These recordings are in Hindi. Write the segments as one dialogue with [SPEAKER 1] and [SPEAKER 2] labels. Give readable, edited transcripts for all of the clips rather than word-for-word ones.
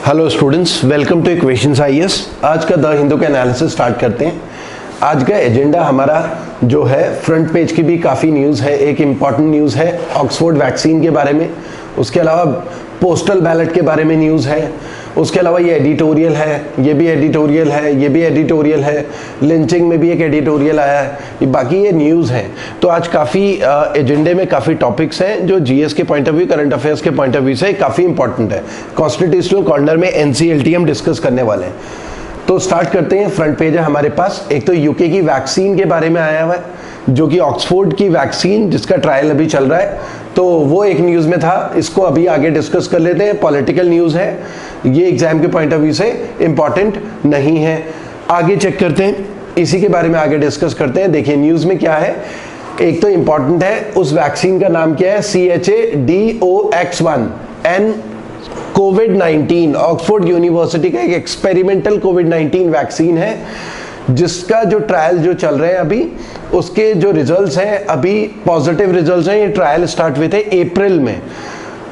[SPEAKER 1] Hello students, welcome two equations IAS. आज का द हिंदू का एनालिसिस स्टार्ट करते हैं। आज का एजेंडा हमारा जो है फ्रंट पेज की भी काफ़ी न्यूज़ है। एक इम्पॉर्टेंट न्यूज़ है ऑक्सफोर्ड वैक्सीन के बारे में, उसके अलावा पोस्टल बैलेट के बारे में न्यूज़ है, उसके अलावा ये एडिटोरियल है, ये भी एडिटोरियल है, ये भी एडिटोरियल है, लिंचिंग में भी एक एडिटोरियल आया है, बाकी ये न्यूज़ हैं। तो आज काफ़ी एजेंडे में काफ़ी टॉपिक्स हैं जो जीएस के point of view, current affairs के पॉइंट ऑफ व्यू से काफ़ी इंपॉर्टेंट है। कॉन्स्टिट्यूशनल कॉर्नर में एनसीएलटी हम डिस्कस करने वाले हैं। तो स्टार्ट करते हैं। फ्रंट पेज है हमारे पास। एक तो यूके की वैक्सीन के बारे में आया हुआ है, जो कि ऑक्सफोर्ड की वैक्सीन जिसका ट्रायल अभी चल रहा है, तो वो एक न्यूज़ में था। इसको अभी आगे डिस्कस कर लेते हैं। पॉलिटिकल न्यूज़ है, ये एग्जाम के पॉइंट ऑफ व्यू से इंपॉर्टेंट नहीं है। आगे चेक करते हैं, इसी के बारे में आगे डिस्कस करते हैं। देखिए न्यूज़ में क्या है। एक तो इंपॉर्टेंट है, उस वैक्सीन का नाम क्या है, CHAdOx1 एन कोविड-19। ऑक्सफोर्ड यूनिवर्सिटी का एक एक्सपेरिमेंटल कोविड-19 वैक्सीन है, जिसका जो ट्रायल जो चल रहे हैं अभी, उसके जो रिजल्ट्स हैं अभी पॉजिटिव रिजल्ट्स हैं। ये ट्रायल स्टार्ट हुए थे अप्रैल में।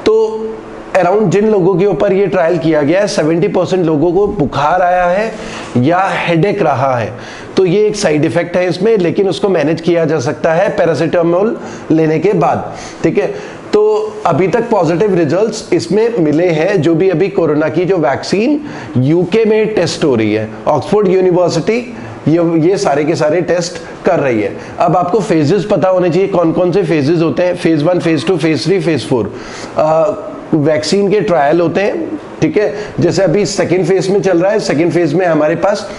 [SPEAKER 1] तो अराउंड जिन लोगों के ऊपर ये ट्रायल किया गया है, 70% लोगों को बुखार आया है या हेडेक रहा है। तो ये एक साइड इफेक्ट है इसमें, लेकिन उसको मैनेज किया जा सकता है पैरासीटामोल लेने के बाद। ठीक है, तो अभी तक पॉजिटिव रिजल्ट्स इसमें मिले हैं। जो भी अभी कोरोना की जो वैक्सीन यूके में टेस्ट हो रही है, ऑक्सफोर्ड यूनिवर्सिटी ये सारे के सारे टेस्ट कर रही है। अब आपको फेजेस पता होने चाहिए, कौन कौन से फेजेस होते हैं। Phase 1, phase 2, phase 3, phase 4 vaccine के ट्रायल होते हैं। ठीक है, जैसे अभी सेकेंड फेज में चल रहा है। सेकेंड फेज में हमारे पास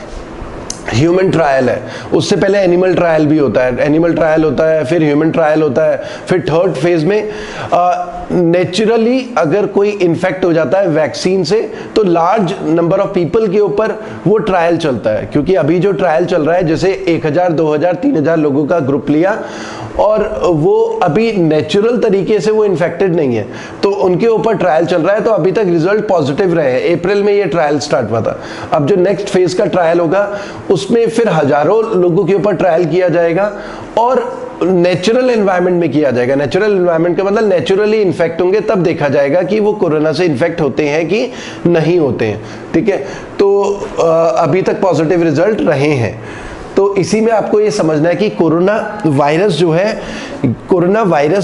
[SPEAKER 1] ह्यूमन ट्रायल है, उससे पहले एनिमल ट्रायल भी होता है। एनिमल ट्रायल होता है, फिर ह्यूमन ट्रायल होता है, फिर थर्ड फेज में नेचुरली अगर कोई इन्फेक्ट हो जाता है वैक्सीन से, तो लार्ज नंबर ऑफ पीपल के ऊपर वो ट्रायल चलता है। क्योंकि अभी जो ट्रायल चल रहा है, जैसे 1000, 2000, 3000 लोगों का ग्रुप लिया और वो अभी नेचुरल तरीके से वो इन्फेक्टेड नहीं है, तो उनके ऊपर ट्रायल चल रहा है। तो अभी तक रिजल्ट पॉजिटिव रहे हैं। अप्रैल में ये ट्रायल स्टार्ट हुआ था। अब जो नेक्स्ट फेज का ट्रायल होगा, उसमें फिर हजारों लोगों के ऊपर ट्रायल किया जाएगा और नेचुरल एनवायरनमेंट में किया जाएगा। नेचुरल एनवायरनमेंट का मतलब नेचुरली इन्फेक्ट होंगे, तब देखा जाएगा कि वो कोरोना से इन्फेक्ट होते हैं कि नहीं होते हैं। ठीक है, तो अभी तक पॉजिटिव रिजल्ट रहे हैं। तो इसी में आपको ये समझना है कि कोरोना वायरस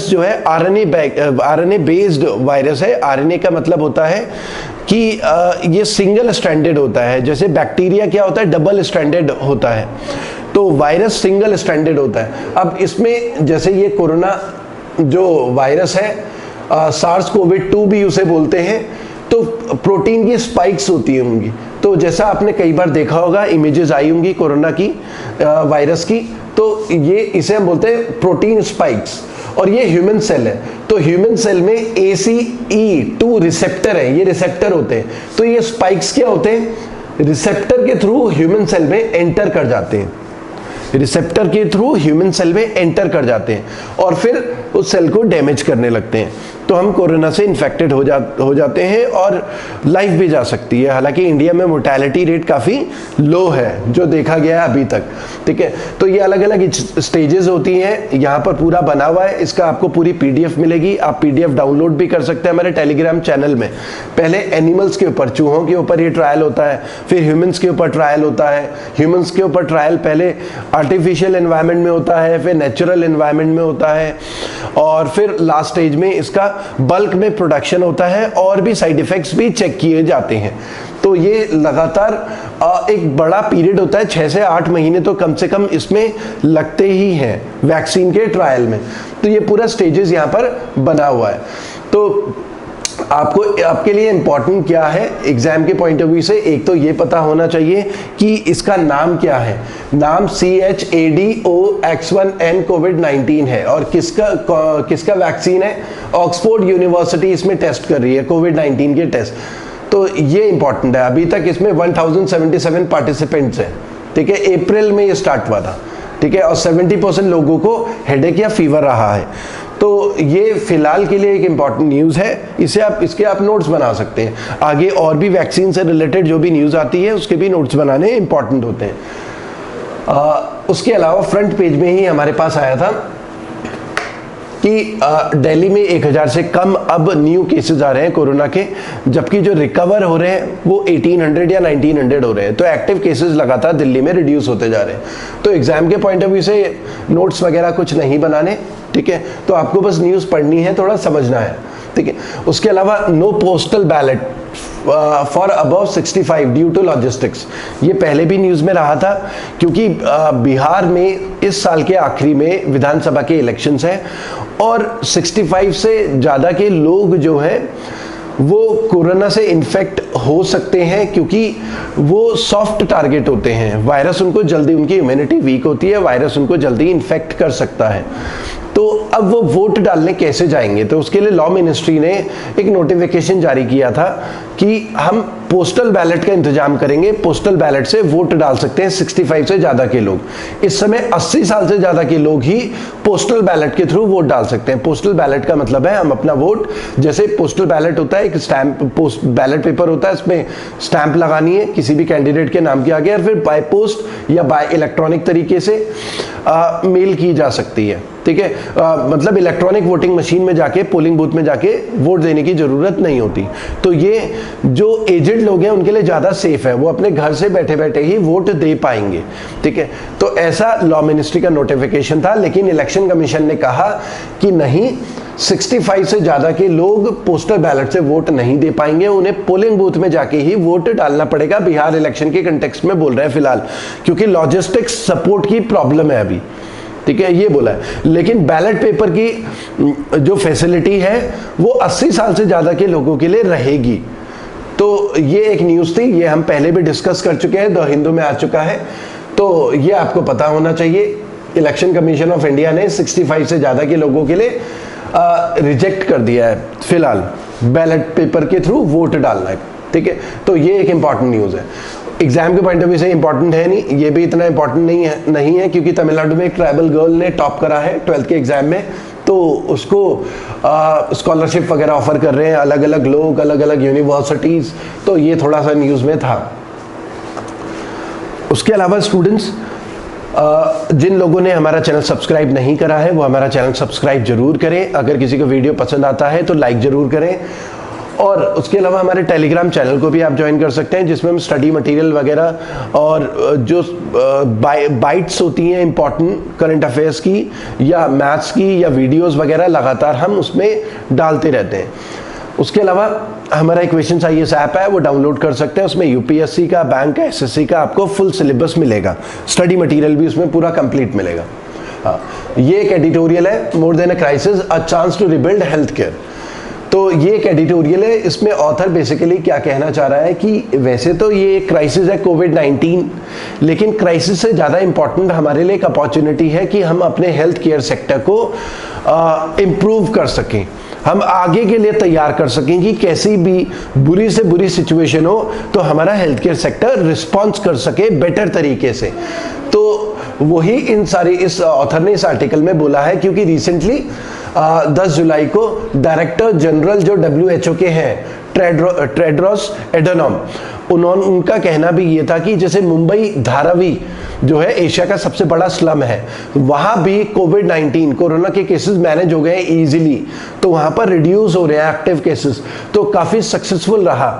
[SPEAKER 1] जो है आरएनए बेस्ड वायरस है। आरएनए का मतलब होता है कि ये सिंगल स्ट्रैंडेड होता है। जैसे बैक्टीरिया क्या होता है, डबल स्ट्रैंडेड होता है, तो वायरस सिंगल स्ट्रैंडेड होता है। अब इसमें जैसे ये कोरोना जो वायरस है, SARS-CoV-2 भी उसे बोलते हैं, तो प्रोटीन की स्पाइक्स होती होंगी। तो जैसा आपने कई बार देखा होगा, इमेजेस आई होंगी कोरोना की वायरस की, तो ये इसे हम बोलते हैं प्रोटीन स्पाइक्स। और ये ह्यूमन सेल है, तो ह्यूमन सेल में ACE2 रिसेप्टर है, ये रिसेप्टर होते हैं। तो ये स्पाइक्स क्या होते हैं, रिसेप्टर के थ्रू ह्यूमन सेल में एंटर कर जाते हैं। रिसेप्टर के थ्रू ह्यूमन सेल में एंटर कर जाते हैं और फिर उस सेल को डैमेज करने लगते हैं। तो हम कोरोना से इन्फेक्टेड हो जाते हैं और लाइफ भी जा सकती है। हालांकि इंडिया में मोर्टेलिटी रेट काफ़ी लो है जो देखा गया है अभी तक। ठीक है, तो ये अलग अलग स्टेजेस होती हैं, यहाँ पर पूरा बना हुआ है। इसका आपको पूरी PDF मिलेगी, आप PDF डाउनलोड भी कर सकते हैं हमारे टेलीग्राम चैनल में। पहले एनिमल्स के ऊपर, चूहों के ऊपर ये ट्रायल होता है, फिर ह्यूमंस के ऊपर ट्रायल होता है। ह्यूमंस के ऊपर ट्रायल पहले आर्टिफिशियल एनवायरनमेंट में होता है, फिर नेचुरल एनवायरनमेंट में होता है, और फिर लास्ट स्टेज में इसका बल्क में प्रोडक्शन होता है और भी साइड इफेक्ट्स भी चेक किए जाते हैं। तो ये लगातार एक बड़ा पीरियड होता है, 6 से 8 महीने तो कम से कम इसमें लगते ही हैं वैक्सीन के ट्रायल में। तो ये पूरा स्टेजेस यहाँ पर बना हुआ है। तो आपके लिए इंपॉर्टेंट क्या है एग्जाम के पॉइंट ऑफ व्यू से, एक तो ये पता होना चाहिए कि इसका नाम क्या है। नाम CHAdOx1n कोविड-19 है और किसका वैक्सीन है, ऑक्सफोर्ड यूनिवर्सिटी इसमें टेस्ट कर रही है कोविड-19 के टेस्ट। तो ये इंपॉर्टेंट है। अभी तक इसमें 1077 पार्टिसिपेंट्स हैं। ठीक है, अप्रैल में ये स्टार्ट हुआ था। ठीक है, और 70% लोगों को हेडेक या फीवर रहा है। तो ये फिलहाल के लिए एक इम्पॉर्टेंट न्यूज़ है। इसके आप नोट्स बना सकते हैं। आगे और भी वैक्सीन से रिलेटेड जो भी न्यूज़ आती है उसके भी नोट्स बनाने इंपॉर्टेंट होते हैं। उसके अलावा फ्रंट पेज में ही हमारे पास आया था कि दिल्ली में 1000 से कम अब न्यू केसेस आ रहे हैं कोरोना के, जबकि जो रिकवर हो रहे हैं वो 1800 या 1900 हो रहे हैं। तो एक्टिव केसेस लगातार दिल्ली में रिड्यूस होते जा रहे हैं। तो एग्जाम के पॉइंट ऑफ व्यू से नोट्स वगैरह कुछ नहीं बनाने, ठीक है, तो आपको बस न्यूज़ पढ़नी है, थोड़ा समझना है, ठीक है। उसके अलावा no postal ballot for above 65 due to logistics, ये पहले भी न्यूज़ में रहा था, क्योंकि बिहार में इस साल के आखिरी में विधानसभा के इलेक्शंस हैं और 65 से ज़्यादा के लोग जो हैं वो कोरोना से इन्फेक्ट हो सकते हैं, क्योंकि वो सॉफ्ट टारगेट होते हैं। वायरस उनको जल्दी, उनकी इम्यूनिटी वीक होती है, वायरस उनको जल्दी इन्फेक्ट कर सकता है। तो अब वो वोट डालने कैसे जाएंगे? तो उसके लिए लॉ मिनिस्ट्री ने एक नोटिफिकेशन जारी किया था कि हम पोस्टल बैलेट का इंतजाम करेंगे, पोस्टल बैलेट से वोट डाल सकते हैं 65 से ज़्यादा के लोग। इस समय 80 साल से ज़्यादा के लोग ही पोस्टल बैलेट के थ्रू वोट डाल सकते हैं। पोस्टल बैलेट का मतलब है हम अपना वोट, जैसे पोस्टल बैलेट होता है, एक स्टैंप, पोस्ट बैलेट पेपर होता है, इसमें स्टैंप लगानी है किसी भी कैंडिडेट के नाम के आगे, और फिर बाय पोस्ट या बाय इलेक्ट्रॉनिक तरीके से मेल की जा सकती है, ठीक है। मतलब इलेक्ट्रॉनिक वोटिंग मशीन में जाके, पोलिंग बूथ में जाके वोट देने की जरूरत नहीं होती। तो ये जो एजेड लोग हैं उनके लिए ज़्यादा सेफ है, वो अपने घर से बैठे बैठे ही वोट दे पाएंगे, ठीक है। तो ऐसा लॉ मिनिस्ट्री का नोटिफिकेशन था, लेकिन इलेक्शन कमीशन ने कहा कि नहीं, 65 से ज़्यादा के लोग पोस्टल बैलेट से वोट नहीं दे पाएंगे, उन्हें पोलिंग बूथ में जाके ही वोट डालना पड़ेगा। बिहार इलेक्शन के कंटेक्स्ट में बोल रहे हैं फिलहाल, क्योंकि लॉजिस्टिक्स सपोर्ट की प्रॉब्लम है अभी, ठीक है, ये बोला है। लेकिन बैलेट पेपर की जो फैसिलिटी है वो 80 साल से ज़्यादा के लोगों के लिए रहेगी। तो ये एक न्यूज़ थी, ये हम पहले भी डिस्कस कर चुके हैं, द हिंदू में आ चुका है, तो ये आपको पता होना चाहिए। इलेक्शन कमीशन ऑफ इंडिया ने 65 से ज़्यादा के लोगों के लिए रिजेक्ट कर दिया है फिलहाल बैलेट पेपर के थ्रू वोट डालना है, ठीक है। तो ये एक इंपॉर्टेंट न्यूज़ है। एग्जाम के पॉइंट ऑफ व्यू से इंपॉर्टेंट है नहीं, ये भी इतना इंपॉर्टेंट नहीं है क्योंकि तमिलनाडु में एक ट्राइबल गर्ल ने टॉप करा है 12th के एग्जाम में, तो उसको स्कॉलरशिप वगैरह ऑफर कर रहे हैं अलग अलग लोग, अलग अलग यूनिवर्सिटीज। तो ये थोड़ा सा न्यूज़ में था। उसके अलावा स्टूडेंट्स, जिन लोगों ने हमारा चैनल सब्सक्राइब नहीं करा है वो हमारा चैनल सब्सक्राइब जरूर करें। अगर किसी को वीडियो पसंद आता है तो लाइक जरूर करें। और उसके अलावा हमारे टेलीग्राम चैनल को भी आप ज्वाइन कर सकते हैं, जिसमें हम स्टडी मटेरियल वगैरह और जो बाइट्स होती हैं इंपॉर्टेंट करंट अफेयर्स की या मैथ्स की या वीडियोस वगैरह लगातार हम उसमें डालते रहते हैं। उसके अलावा हमारा इक्वेशंस आईएएस ऐप है, वो डाउनलोड कर सकते हैं। उसमें यूपीएससी का, बैंक का, एसएससी का आपको फुल सिलेबस मिलेगा, स्टडी मटेरियल भी उसमें पूरा कंप्लीट मिलेगा। हाँ, ये एक एडिटोरियल है, more than a crisis, a chance to rebuild health care. तो ये एक एडिटोरियल है, इसमें ऑथर बेसिकली क्या कहना चाह रहा है कि वैसे तो ये एक क्राइसिस है कोविड-19, लेकिन क्राइसिस से ज़्यादा इंपॉर्टेंट हमारे लिए एक अपॉर्चुनिटी है कि हम अपने हेल्थ केयर सेक्टर को इम्प्रूव कर सकें, हम आगे के लिए तैयार कर सकें कि कैसी भी बुरी से बुरी सिचुएशन हो तो हमारा हेल्थ केयर सेक्टर रिस्पॉन्स कर सके बेटर तरीके से। तो वही इस ऑथर ने इस आर्टिकल में बोला है, क्योंकि रिसेंटली 10 जुलाई को डायरेक्टर जनरल जो WHO के हैं, टेड्रोस एडनॉम, उनका कहना भी ये था कि जैसे मुंबई धारावी जो है एशिया का सबसे बड़ा स्लम है, वहाँ भी कोविड-19 कोरोना के केसेस मैनेज हो गए इजीली, तो वहाँ पर रिड्यूस हो रहे हैं एक्टिव केसेस, तो काफ़ी सक्सेसफुल रहा।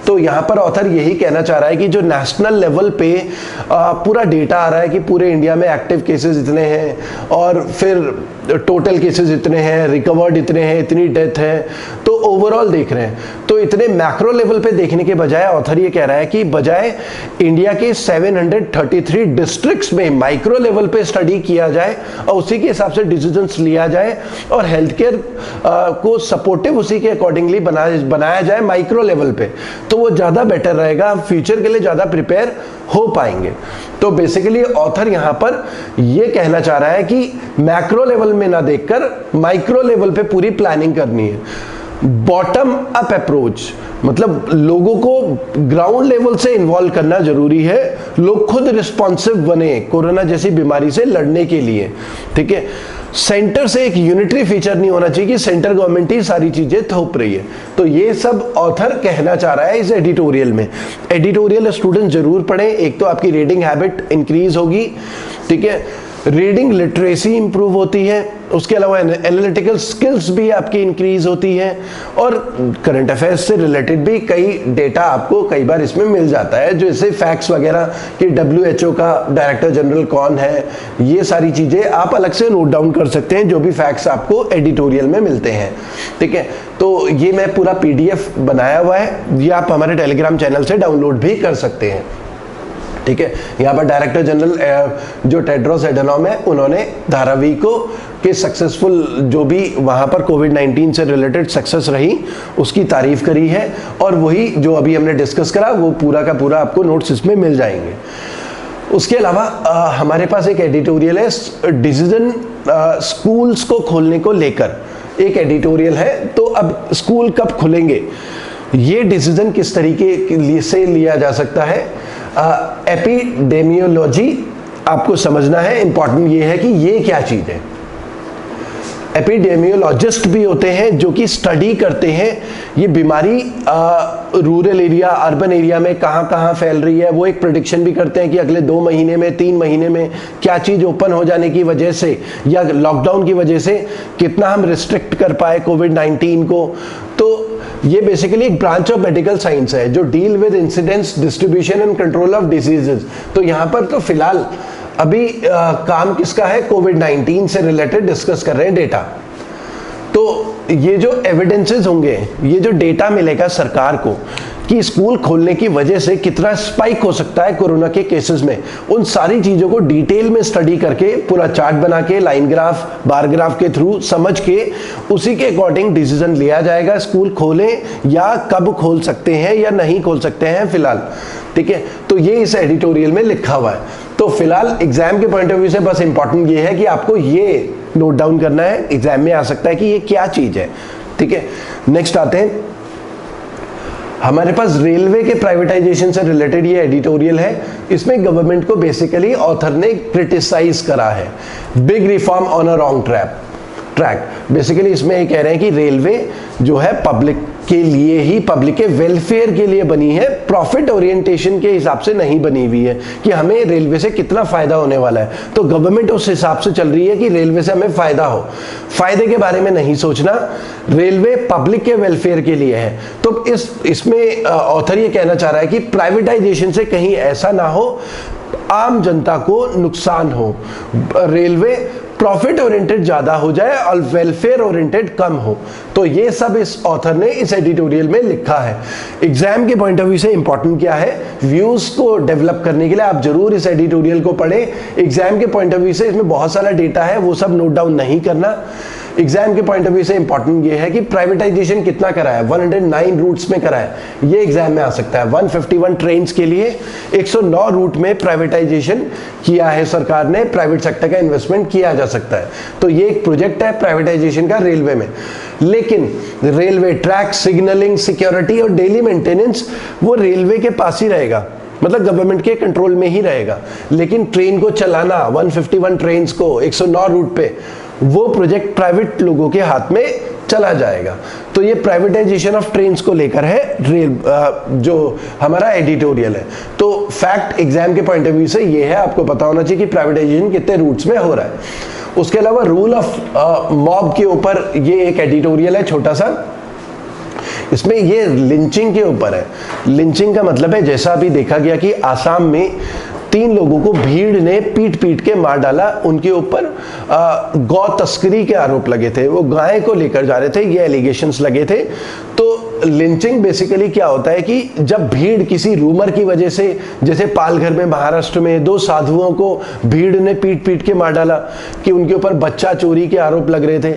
[SPEAKER 1] तो यहाँ पर ऑथर यही कहना चाह रहा है कि जो नेशनल लेवल पे पूरा डेटा आ रहा है कि पूरे इंडिया में एक्टिव केसेस इतने हैं और फिर टोटल केसेस इतने हैं, रिकवर्ड इतने हैं, इतनी डेथ है, तो ओवरऑल देख रहे हैं। तो इतने मैक्रो लेवल पे देखने के बजाय ऑथर ये कह रहा है कि बजाय इंडिया के 733 डिस्ट्रिक्ट्स में माइक्रो लेवल पे स्टडी किया जाए और उसी के हिसाब से डिसीजंस लिया जाए और हेल्थ केयर को सपोर्टिव उसी के अकॉर्डिंगली बनाया जाए माइक्रो लेवल पे, तो वो ज़्यादा बेटर रहेगा, फ्यूचर के लिए ज़्यादा प्रिपेयर हो पाएंगे। तो बेसिकली ऑथर यहाँ पर ये कहना चाह रहा है कि मैक्रो लेवल में ना देखकर माइक्रो लेवल पे पूरी प्लानिंग करनी है। बॉटम अप अप्रोच मतलब लोगों को ग्राउंड लेवल से इन्वॉल्व करना जरूरी है, लोग खुद रिस्पॉन्सिव बने कोरोना जैसी बीमारी से लड़ने के लिए, ठीक है। सेंटर से एक यूनिटरी फीचर नहीं होना चाहिए कि सेंटर गवर्नमेंट ही सारी चीजें थोप रही है। तो ये सब ऑथर कहना चाह रहा है इस एडिटोरियल में। एडिटोरियल स्टूडेंट जरूर पढ़ें, एक तो आपकी रीडिंग हैबिट इंक्रीज होगी, ठीक है। रीडिंग लिटरेसी इंप्रूव होती है, उसके अलावा एनालिटिकल स्किल्स भी आपकी इंक्रीज होती है, और करंट अफेयर्स से रिलेटेड भी कई डेटा आपको कई बार इसमें मिल जाता है, जैसे फैक्ट्स वगैरह कि WHO का डायरेक्टर जनरल कौन है, ये सारी चीज़ें आप अलग से नोट डाउन कर सकते हैं, जो भी फैक्ट्स आपको एडिटोरियल में मिलते हैं। ठीक है, तो ये मैं पूरा PDF बनाया हुआ है, ये आप हमारे टेलीग्राम चैनल से डाउनलोड भी कर सकते हैं। ठीक है, यहाँ पर डायरेक्टर जनरल जो टेड्रोस एडनॉम है, उन्होंने धारावी को के सक्सेसफुल जो भी वहाँ पर कोविड-19 से रिलेटेड सक्सेस रही उसकी तारीफ करी है, और वही जो अभी हमने डिस्कस करा वो पूरा का पूरा आपको नोट्स इसमें मिल जाएंगे। उसके अलावा हमारे पास एक एडिटोरियल है डिसीजन स्कूल्स को खोलने को लेकर, एक एडिटोरियल है। तो अब स्कूल कब खुलेंगे, ये डिसीजन किस तरीके से लिया जा सकता है, एपिडेमियोलॉजी आपको समझना है। इंपॉर्टेंट ये है कि ये क्या चीज है। एपिडेमियोलॉजिस्ट भी होते हैं जो कि स्टडी करते हैं ये बीमारी रूरल एरिया, अर्बन एरिया में कहाँ कहाँ फैल रही है। वो एक प्रेडिक्शन भी करते हैं कि अगले 2 महीने में, 3 महीने में क्या चीज़ ओपन हो जाने की वजह से या लॉकडाउन की वजह से कितना हम रिस्ट्रिक्ट कर पाए कोविड-19 को। तो ये बेसिकली एक ब्रांच ऑफ मेडिकल साइंस है जो deal with incidents, distribution and control of diseases. तो यहाँ पर तो फिलहाल अभी काम किसका है, कोविड-19 से रिलेटेड डिस्कस कर रहे हैं डेटा। तो ये जो एविडेंसेस होंगे, ये जो डेटा मिलेगा सरकार को कि स्कूल खोलने की वजह से कितना स्पाइक हो सकता है कोरोना के केसेस में, उन सारी चीज़ों को डिटेल में स्टडी करके पूरा चार्ट बना के लाइन ग्राफ, बार ग्राफ के थ्रू समझ के उसी के अकॉर्डिंग डिसीजन लिया जाएगा स्कूल खोलें या कब खोल सकते हैं या नहीं खोल सकते हैं फिलहाल। ठीक है, तो ये इस एडिटोरियल में लिखा हुआ है। तो फिलहाल एग्जाम के पॉइंट ऑफ व्यू से बस इंपॉर्टेंट ये है कि आपको ये नोट डाउन करना है, एग्जाम में आ सकता है कि ये क्या चीज है। ठीक है, नेक्स्ट आते हैं, हमारे पास रेलवे के प्राइवेटाइजेशन से रिलेटेड ये एडिटोरियल है। इसमें गवर्नमेंट को बेसिकली ऑथर ने क्रिटिसाइज करा है, big reform on a wrong track. Basically इसमें ये कह रहे हैं कि रेलवे जो है पब्लिक के लिए ही, पब्लिक के वेलफेयर के लिए बनी है, प्रॉफिट ओरिएंटेशन के हिसाब से नहीं बनी हुई है कि हमें रेलवे से कितना फायदा होने वाला है। तो गवर्नमेंट उस हिसाब से चल रही है कि रेलवे से हमें फायदा हो, फायदे के बारे में नहीं सोचना, रेलवे पब्लिक के वेलफेयर के लिए है। तो इसमें ऑथर ये कहना चाह रहा है कि प्राइवेटाइजेशन से कहीं ऐसा ना हो आम जनता को नुकसान हो, रेलवे प्रॉफिट ओरिएंटेड ज्यादा हो जाए और वेलफेयर ओरिएंटेड कम हो। तो ये सब इस ऑथर ने इस एडिटोरियल में लिखा है। एग्जाम के पॉइंट ऑफ व्यू से इंपॉर्टेंट क्या है, व्यूज को डेवलप करने के लिए आप जरूर इस एडिटोरियल को पढ़ें। एग्जाम के पॉइंट ऑफ व्यू से इसमें बहुत सारा डेटा है, वो सब नोट डाउन नहीं करना। एग्जाम के पॉइंट ऑफ व्यू से इंपॉर्टेंट ये है कि प्राइवेटाइजेशन कितना करा है, 109 रूट्स में करा है, ये एग्जाम में आ सकता है। 151 ट्रेन्स के लिए 109 रूट में प्राइवेटाइजेशन किया है सरकार ने, प्राइवेट सेक्टर का इन्वेस्टमेंट किया जा सकता है। तो ये एक प्रोजेक्ट है प्राइवेटाइजेशन का रेलवे में। लेकिन रेलवे ट्रैक, सिग्नलिंग, सिक्योरिटी और डेली मेंटेनेंस वो रेलवे के पास ही रहेगा, मतलब गवर्नमेंट के कंट्रोल में ही रहेगा। लेकिन ट्रेन को चलाना, 151 ट्रेन को 109 रूट पे, वो प्रोजेक्ट प्राइवेट लोगों के हाथ में चला जाएगा। तो ये प्राइवेटाइजेशन ऑफ ट्रेन्स को लेकर है रेल जो हमारा एडिटोरियल है। तो फैक्ट एग्जाम के पॉइंट ऑफ व्यू से ये है, आपको पता होना चाहिए कि प्राइवेटाइजेशन कितने रूट्स में हो रहा है। उसके अलावा रूल ऑफ मॉब के ऊपर ये एक एडिटोरियल है छोटा सा, इसमें ये लिंचिंग के ऊपर है। लिंचिंग का मतलब है, जैसा अभी देखा गया कि आसाम में 3 लोगों को भीड़ ने पीट पीट के मार डाला, उनके ऊपर गौ तस्करी के आरोप लगे थे, वो गाय को लेकर जा रहे थे, ये एलिगेशंस लगे थे। तो लिंचिंग बेसिकली क्या होता है कि जब भीड़ किसी रूमर की वजह से, जैसे पालघर में महाराष्ट्र में 2 साधुओं को भीड़ ने पीट पीट के मार डाला कि उनके ऊपर बच्चा चोरी के आरोप लग रहे थे,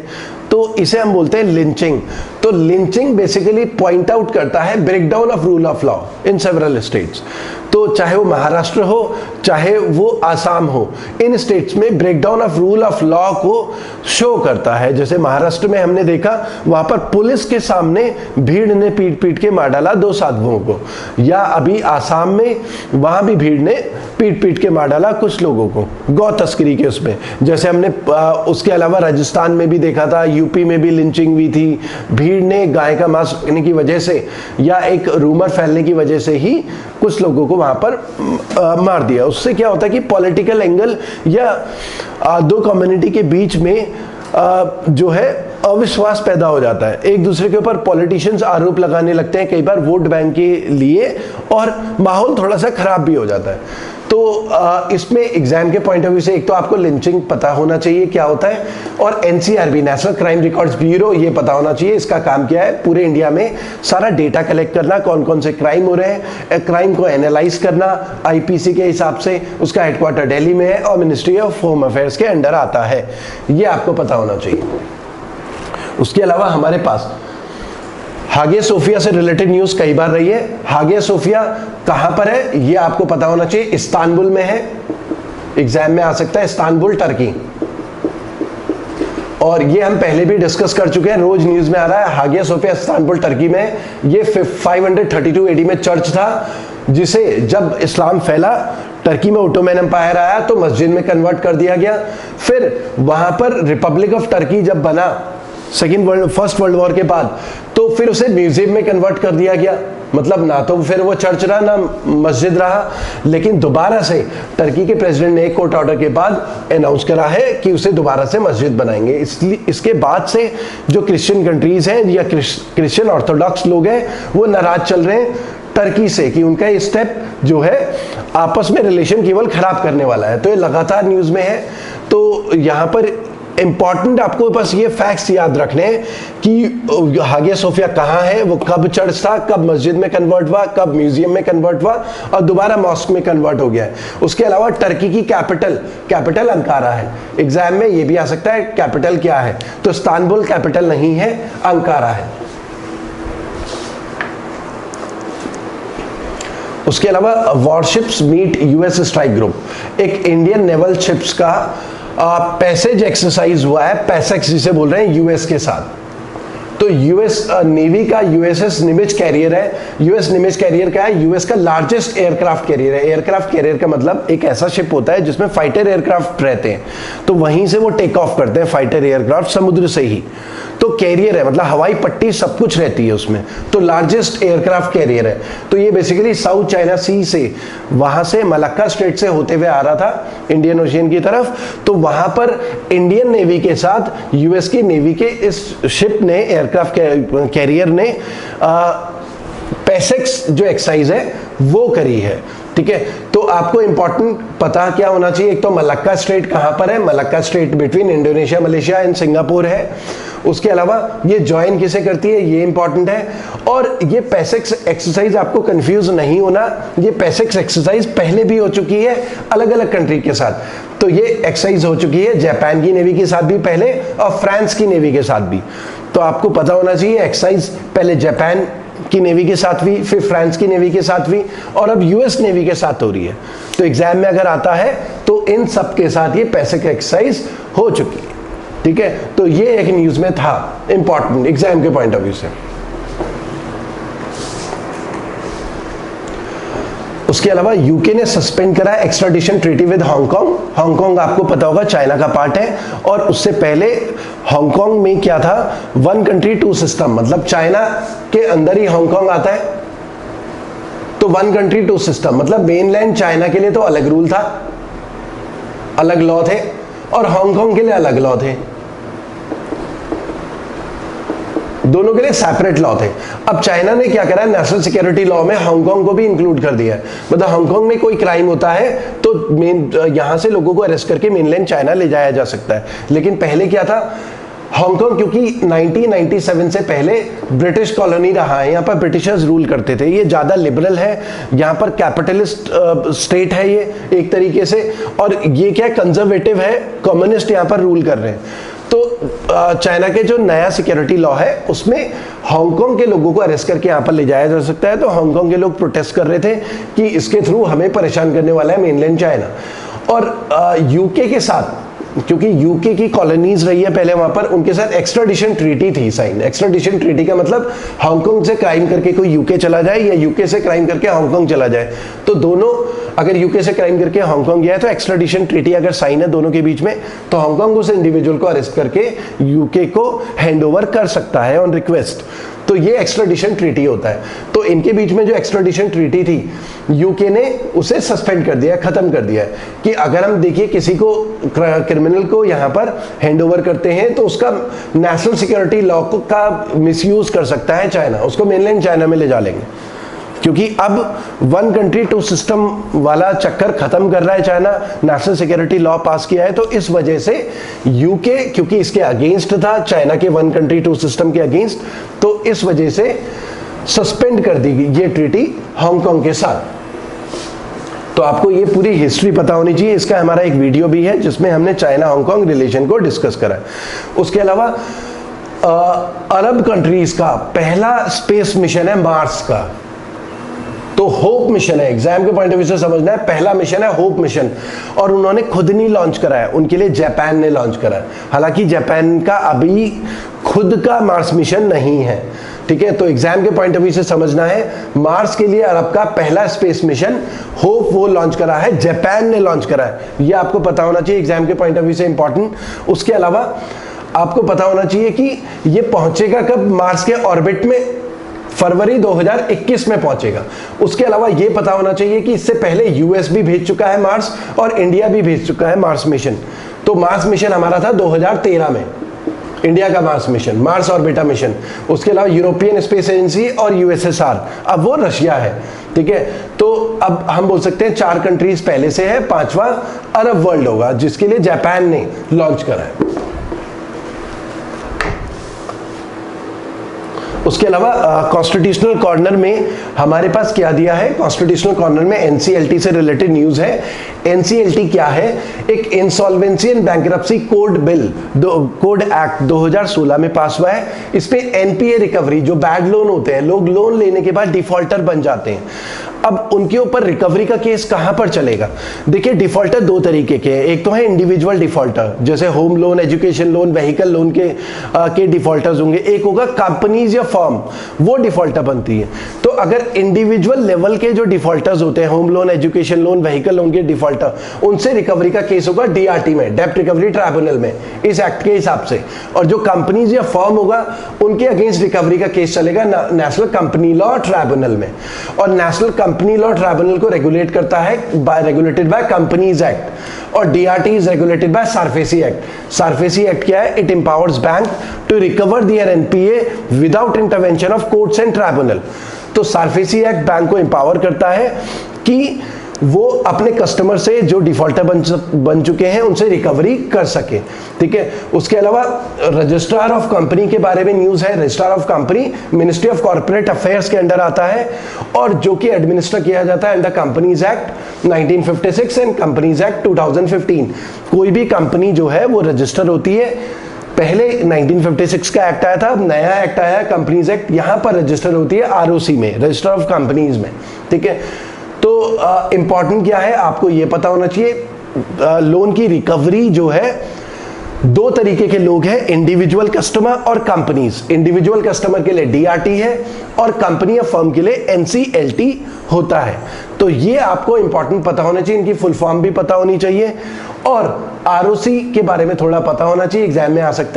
[SPEAKER 1] तो इसे हम बोलते हैं लिंचिंग। तो लिंचिंग बेसिकली पॉइंट आउट करता है breakdown of rule of law in several states. तो चाहे वो महाराष्ट्र हो चाहे वो आसाम हो, इन स्टेट्स में breakdown of rule of law को शो करता है। जैसे महाराष्ट्र में हमने देखा, वहां पर पुलिस के सामने भीड़ भीड़ ने पीट पीट के मार डाला 2 साधुओं को, या अभी आसाम में वहां भी भीड़ ने पीट पीट के मार डाला कुछ लोगों को गौ तस्करी के उसमें, जैसे हमने उसके अलावा राजस्थान में भी देखा था, यूपी में भी लिंचिंग हुई थी, भीड़ ने गाय का मांस रखने की वजह से या एक रूमर फैलने की वजह से ही कुछ लोगों को वहां पर मार दिया। उससे क्या होता है कि पॉलिटिकल एंगल या दो कम्युनिटी के बीच में जो है अविश्वास पैदा हो जाता है, एक दूसरे के ऊपर पॉलिटिशियंस आरोप लगाने लगते हैं कई बार वोट बैंक के लिए, और माहौल थोड़ा सा खराब भी हो जाता है। तो इसमें एग्जाम के पॉइंट ऑफ व्यू से एक तो आपको लिंचिंग पता होना चाहिए क्या होता है, और NCRB national crime records bureau ये पता होना चाहिए इसका काम क्या है, पूरे इंडिया में सारा डेटा कलेक्ट करना, कौन कौन से क्राइम हो रहे हैं, क्राइम को एनालाइज करना आईपीसी के हिसाब से, उसका हेडक्वार्टर दिल्ली में है और मिनिस्ट्री ऑफ होम अफेयर्स के अंडर आता है, ये आपको पता होना चाहिए। उसके अलावा हमारे पास हागिया सोफिया से रिलेटेड न्यूज कई बार रही है। हागिया सोफिया कहां पर है ये आपको पता होना चाहिए, इस्तांबुल में है, एग्जाम में आ सकता है, इस्तांबुल टर्की, और ये हम पहले भी डिस्कस कर चुके हैं, रोज न्यूज में आ रहा है। हागिया सोफिया इस्तांबुल टर्की में, ये 532 एडी में चर्च था जिसे जब इस्लाम फैला टर्की में ओटोमन एम्पायर आया तो मस्जिद में कन्वर्ट कर दिया गया। फिर वहां पर रिपब्लिक ऑफ टर्की जब बना फर्स्ट वर्ल्ड वॉर के बाद, तो फिर उसे म्यूजियम में कन्वर्ट कर दिया गया, मतलब ना तो फिर वो चर्च रहा ना मस्जिद रहा। लेकिन दोबारा से टर्की के प्रेसिडेंट ने एक कोर्ट ऑर्डर के बाद अनाउंस करा है कि उसे दोबारा से मस्जिद बनाएंगे। इसलिए इसके बाद से जो क्रिश्चियन कंट्रीज हैं या क्रिश्चियन ऑर्थोडॉक्स लोग हैं वो नाराज चल रहे हैं टर्की से कि उनका ये स्टेप जो है आपस में रिलेशन केवल खराब करने वाला है। तो ये लगातार न्यूज में है। तो यहाँ पर इंपॉर्टेंट आपको बस ये फैक्ट्स याद रखने हैं कि हागिया सोफिया कहाँ है, वो कब चर्च था, कब मस्जिद में कन्वर्ट हुआ, कब म्यूजियम में कन्वर्ट हुआ और दोबारा मॉस्क में कन्वर्ट हो गया है। उसके अलावा टर्की की कैपिटल अंकारा है, एग्जाम में ये भी आ सकता है कैपिटल क्या है, तो इस्तांबुल कैपिटल नहीं है, अंकारा है। उसके अलावा warships meet US strike group, एक इंडियन नेवल शिप्स का पैसेज एक्सरसाइज हुआ है, पैसेक्स जिसे बोल रहे हैं, यूएस के साथ। तो यूएस नेवी का यूएसएस निमित्ज कैरियर है। यूएस निमित्ज कैरियर क्या है? यूएस का लार्जेस्ट एयरक्राफ्ट कैरियर है। एयरक्राफ्ट कैरियर का मतलब एक ऐसा शिप होता है जिसमें फाइटर एयरक्राफ्ट रहते हैं, तो वहीं से वो टेक ऑफ करते हैं फाइटर एयरक्राफ्ट समुद्र से ही। तो कैरियर है मतलब हवाई पट्टी सब कुछ रहती है उसमें, तो लार्जेस्ट एयरक्राफ्ट कैरियर है। तो ये बेसिकली साउथ चाइना सी से, वहां से मलक्का स्ट्रेट से होते हुए आ रहा था इंडियन ओशियन की तरफ। तो वहां पर इंडियन नेवी के साथ यूएस की नेवी के इस शिप ने, एयरक्राफ्ट कैरियर ने पैसेक्स जो एक्सरसाइज है वो करी है। ठीक है, तो आपको इंपॉर्टेंट पता क्या होना चाहिए, एक तो मलक्का स्ट्रेट कहां पर है, Malacca strait between Indonesia, Malaysia and Singapore है। उसके अलावा ये ज्वाइन किसे करती है ये इंपॉर्टेंट है। और ये पैसेक्स एक्सरसाइज आपको कंफ्यूज नहीं होना, ये पैसेक्स एक्सरसाइज पहले भी हो चुकी है अलग अलग कंट्री के साथ। तो ये एक्सरसाइज हो चुकी है जापान की नेवी के साथ भी पहले और फ्रांस की नेवी के साथ भी। तो आपको पता होना चाहिए एक्सरसाइज पहले जापान की नेवी के साथ भी, फिर फ्रांस की नेवी के साथ भी, और अब यूएस नेवी के साथ हो रही है। तो एग्जाम में अगर आता है तो इन सब के साथ ये पैसेक्स एक्सरसाइज हो चुकी है। ठीक है, तो ये एक न्यूज में था इंपॉर्टेंट एग्जाम के पॉइंट ऑफ व्यू से। उसके अलावा यूके ने सस्पेंड करा extradition treaty with Hong Kong. Hong Kong आपको पता होगा चाइना का पार्ट है, और उससे पहले हांगकांग में क्या था, 1 कंट्री 2 सिस्टम, मतलब चाइना के अंदर ही हांगकांग आता है। तो 1 कंट्री 2 सिस्टम मतलब मेनलैंड चाइना के लिए तो अलग रूल था, अलग लॉ थे, और हांगकांग के लिए अलग लॉ थे, दोनों के लिए सेपरेट लॉ थे। अब चाइना ने क्या करा, नेशनल सिक्योरिटी लॉ में हांगकांग को भी इंक्लूड कर दिया है। मतलब हांगकांग में कोई क्राइम होता है तो यहां से लोगों को अरेस्ट करके मेनलैंड चाइना ले जाया जा सकता है। लेकिन पहले क्या था, हांगकांग क्योंकि 1997 से पहले ब्रिटिश कॉलोनी रहा है, यहाँ पर ब्रिटिशर्स रूल करते थे, ये ज्यादा लिबरल है, यहाँ पर कैपिटलिस्ट स्टेट है ये एक तरीके से, और ये क्या कंजर्वेटिव है, कम्युनिस्ट यहाँ पर रूल कर रहे हैं। तो चाइना के जो नया सिक्योरिटी लॉ है उसमें हांगकांग के लोगों को अरेस्ट करके यहाँ पर ले जाया जा सकता है। तो हांगकांग के लोग प्रोटेस्ट कर रहे थे कि इसके थ्रू हमें परेशान करने वाला है मेनलैंड चाइना। और यूके के साथ क्योंकि यूके की कॉलोनीज रही है पहले वहां पर, उनके साथ एक्स्ट्राडिशन ट्रीटी थी साइन। एक्स्ट्राडिशन ट्रीटी का मतलब हांगकांग से क्राइम करके कोई यूके चला जाए या यूके से क्राइम करके हांगकांग चला जाए, तो दोनों अगर यूके से क्राइम करके हांगकांग गया है तो एक्स्ट्राडिशन ट्रीटी अगर साइन है दोनों के बीच में, तो हांगकांग उस इंडिविजुअल को अरेस्ट करके यूके को हैंडओवर कर सकता है ऑन रिक्वेस्ट। तो ये एक्स्ट्राडिशन ट्रीटी होता है। तो इनके बीच में जो एक्स्ट्राडिशन ट्रीटी थी, यूके ने उसे सस्पेंड कर दिया, खत्म कर दिया कि अगर हम देखिए किसी को क्रिमिनल को यहाँ पर हैंडओवर करते हैं तो उसका नेशनल सिक्योरिटी लॉ का मिसयूज कर सकता है चाइना, उसको मेनलैंड चाइना में ले जा लेंगे, क्योंकि अब वन कंट्री टू सिस्टम वाला चक्कर खत्म कर रहा है चाइना, नेशनल सिक्योरिटी लॉ पास किया है। तो इस वजह से यूके, क्योंकि इसके अगेंस्ट था चाइना के वन कंट्री टू सिस्टम के अगेंस्ट, तो इस वजह से सस्पेंड कर दी गई ये ट्रीटी हांगकांग के साथ। तो आपको ये पूरी हिस्ट्री पता होनी चाहिए। इसका हमारा एक वीडियो भी है जिसमें हमने चाइना हांगकांग रिलेशन को डिस्कस करा है। उसके अलावा अरब कंट्रीज का पहला स्पेस मिशन है मार्स का, तो होप मिशन है। एग्जाम के पॉइंट ऑफ व्यू से समझना है, पहला मिशन है होप मिशन, और उन्होंने खुद नहीं लॉन्च करा है, उनके लिए जापान ने लॉन्च करा है। हालांकि जापान का अभी खुद का मार्स मिशन नहीं है, ठीक है। तो एग्जाम के पॉइंट ऑफ व्यू से समझना है, मार्स के लिए अरब का पहला स्पेस मिशन होप वो लॉन्च करा है, जापान ने लॉन्च करा है। ये आपको पता होना चाहिए, एग्जाम के पॉइंट ऑफ व्यू से इंपॉर्टेंट। उसके अलावा आपको पता होना चाहिए कि ये पहुंचेगा कब मार्स के ऑर्बिट में, फरवरी 2021 में पहुंचेगा। उसके अलावा यह पता होना चाहिए कि इससे पहले यूएस भी भेज चुका है मार्स और इंडिया भी भेज चुका है मार्स मिशन। तो मार्स मिशन हमारा था 2013 में, इंडिया का मार्स मिशन, मार्स ऑर्बिटा मिशन। उसके अलावा यूरोपियन स्पेस एजेंसी और यूएसएसआर, अब वो रशिया है, ठीक है। तो अब हम बोल सकते हैं 4 कंट्रीज पहले से है, 5वां अरब वर्ल्ड होगा जिसके लिए जापान ने लॉन्च करा है। उसके अलावा कॉन्स्टिट्यूशनल कॉर्नर में हमारे पास क्या दिया है, कॉन्स्टिट्यूशनल कॉर्नर में एनसीएलटी से रिलेटेड न्यूज है। एनसीएलटी क्या है, एक insolvency and bankruptcy code bill, code act 2016 में पास हुआ है। इसमें एनपीए रिकवरी, जो बैड लोन होते हैं, लोग लोन लेने के बाद डिफॉल्टर बन जाते हैं, अब उनके ऊपर रिकवरी का केस कहां पर चलेगा। देखिए डिफॉल्टर 2 तरीके के हैं, एक तो है इंडिविजुअल डिफॉल्टर, जैसे home loan, education loan, vehicle loan के डिफॉल्टर्स होंगे। एक होगा कंपनीज या फर्म, वो डिफॉल्टर बनती है। तो अगर इंडिविजुअल लेवल के जो डिफॉल्टर्स होते हैं, home loan, education loan, vehicle loan के डिफॉल्टर, उनसे रिकवरी का केस होगा डीआरटी में, डेब्ट रिकवरी ट्राइब्यूनल में, इस एक्ट के हिसाब से। और जो कंपनीज या फर्म होगा उनके अगेंस्ट रिकवरी का केस चलेगा नेशनल कंपनी लॉ ट्राइब्यूनल में। और नेशनल कंपनी लॉ ट्राइब्यूनल को रेगुलेट करता है रेगुलेटेड बाय कंपनीज एक्ट, और DRT is regulated by SARFAESI act. SARFAESI act क्या है, it empowers bank to recover their NPA without intervention of courts and tribunal. तो सारफेसी एक्ट बैंक को एम्पावर करता है कि वो अपने कस्टमर से जो डिफॉल्टर बन चुके हैं उनसे रिकवरी कर सके, ठीक है। उसके अलावा रजिस्ट्रार ऑफ कंपनी के बारे में न्यूज है। Registrar of company ministry of corporate affairs के अंडर आता है और जो कि एडमिनिस्टर किया जाता है under companies act 1956 and companies act 2015। कोई भी कंपनी जो है वो रजिस्टर होती है, पहले 1956 का एक्ट आया था, अब नया एक्ट आया है कंपनीज एक्ट, यहां पर रजिस्टर होती है आरओसी में, रजिस्टर ऑफ कंपनीज में, ठीक है। तो इंपॉर्टेंट क्या है आपको ये पता होना चाहिए, लोन की रिकवरी जो है 2 तरीके के लोग हैं, इंडिविजुअल कस्टमर और कंपनीज। इंडिविजुअल कस्टमर के लिए डीआरटी है और कंपनी या फर्म के लिए एनसीएलटी होता है। तो ये आपको इंपॉर्टेंट पता होना चाहिए, इनकी फुल फॉर्म भी पता होनी चाहिए और आरओसी के बारे में थोड़ा पता होना चाहिए, एग्जाम में आ सकता है।